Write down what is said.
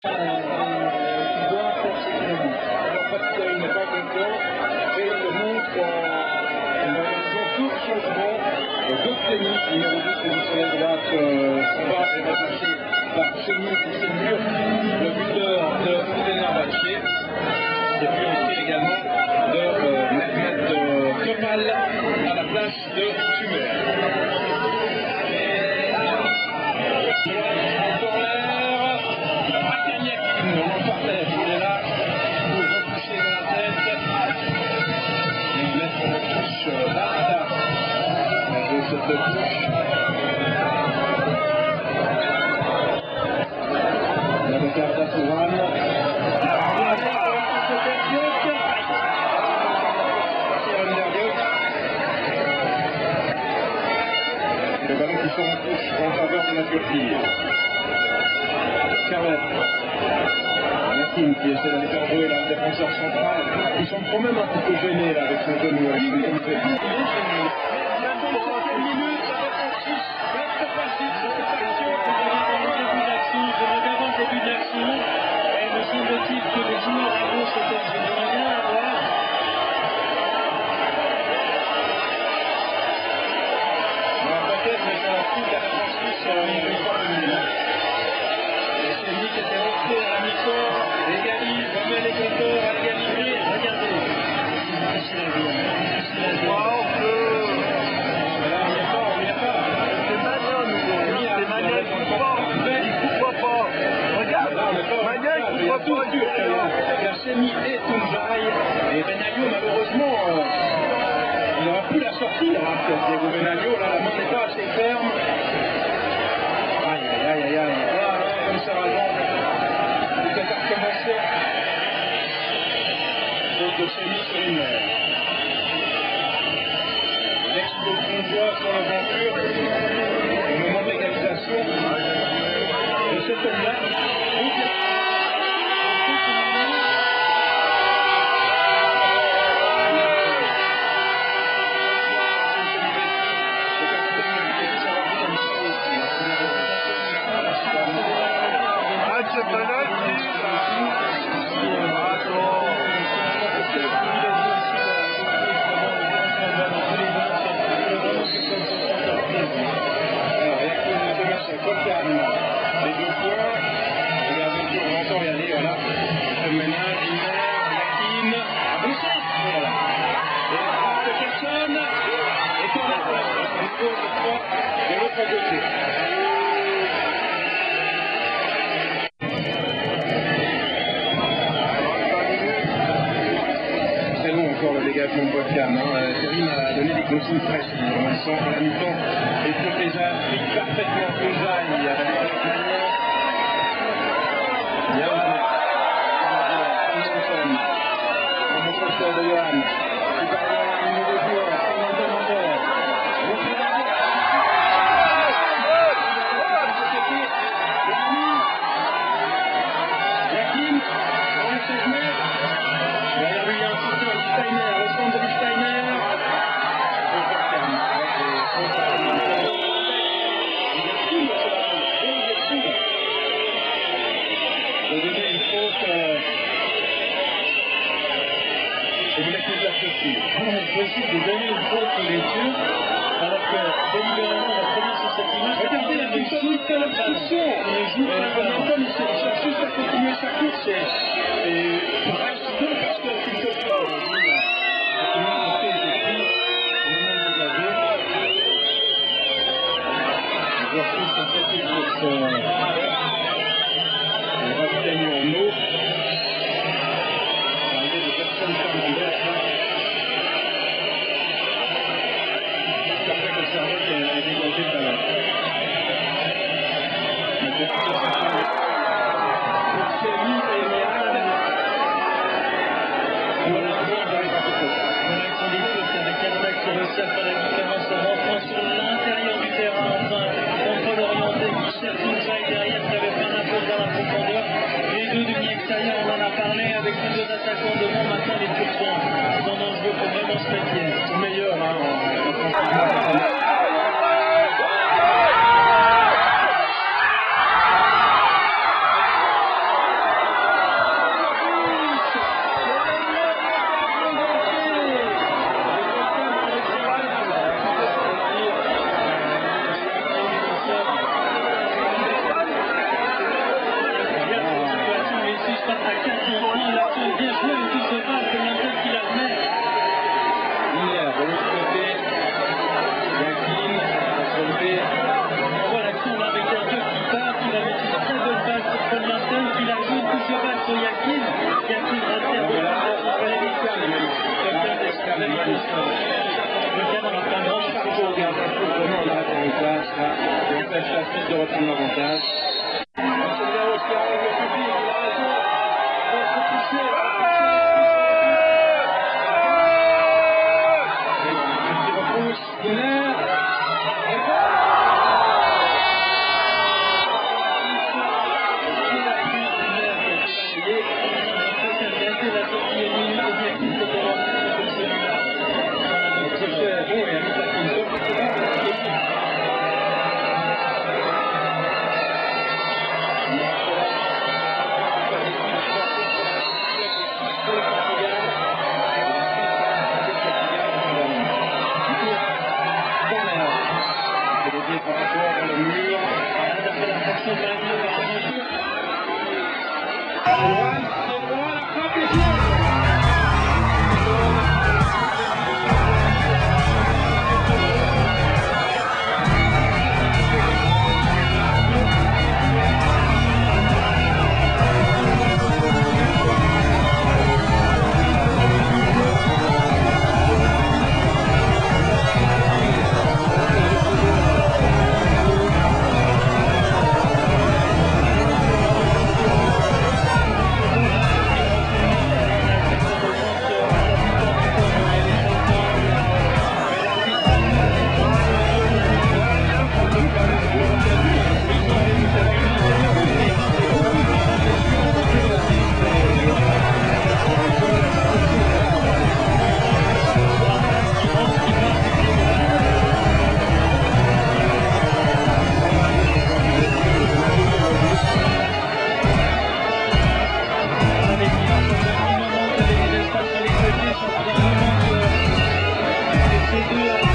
doit faire ses crédits. Alors parce qu'il n'est pas content et il montre une réalisation tout changement d'obtenir numéro 10 positionné à droite. Samba est recherché par Chény qui sécure le buteur de Fenerbahçe. Et puis on tire également de Mehmet Topal à la place de Tumer. Le ballon qui sort en touche en faveur de la Turquie. Servette. Yakin qui essaie d'aller faire jouer la défenseur central. Ils sont quand même un petit peu gênés là avec son genou. Semble-t-il que les images à gauche étaient rien à voir. Peut-être, mais ça fout la Suisse une fois de mieux. C'est lui qui était resté à la mi-temps, égalise, remet les compteurs à égaliser. Regardez. C'est difficile à jouer. Là, on n'y est pas. C'est Magnon, c'est Magnon qui coupe pas. Il coupe pas. Regarde, Magnon qui coupe pas. Il y a Chény et Tounjaï. Et Benaglio, malheureusement, il n'aura plus la sortir. Diego Benaglio, là, la main n'est pas assez ferme. Aïe. Comme ça, peut-être à recommencer. Faute de Chény sur une heure. L'explo conjoint sur l'aventure. Au moment de l'égalisation de cet homme-là. C'est long encore le dégagement de Bocan. Karim a donné des consignes précises. On sent à la mi-temps et Proteza applique parfaitement Tounjaï à la défense. Il y a un montre de Johan. Possible de donner une faute pour les Turcs, alors que délibérément la première sur cette image. Regardez la petite fait l'obstruction. Il cherche juste à continuer sa course et par accident parce qu'il ne peut pas. On voit plus en fait sur son ravitaillement en eau. Arrivé de personnes Fernandez. Servette a dégagé le ballon. Pour Chény et Léal. Voilà, L'action des Turcs avec Erdak qui réussit à faire la différence en rentrant sur l'intérieur du terrain, enfin, contrôle orienté qui cherche Tounjaï derrière qui avait fait un appel dans la profondeur. Les deux demi-extérieurs, on en a parlé avec les deux attaquants devant. Maintenant, les Turcs sont dangereux pour vraiment se méfier. Ils sont meilleurs, passe à 4 points, l'action est bien jouée, une touche de balle, c'est Mantel qui la met. Miller, de l'autre côté, Yakin a sauvé. On voit l'action là avec un jeu qui part, qui va mettre une très bonne balle sur Paul Mantel, qui la joue, une touche de balle sur Yakin. Yakin rattrape de la balle sur Pellegrini. Le cadre a fait un grand Chargé au gardien, il faut vraiment on arrête en place, là, et on empêche la suite de reprendre l'avantage. C'est bien Oscar, le public, il a raison. Il faut pousser. Et qui repousse, Miller. Et bon! Par rapport à le mur, la façon de la Thank you.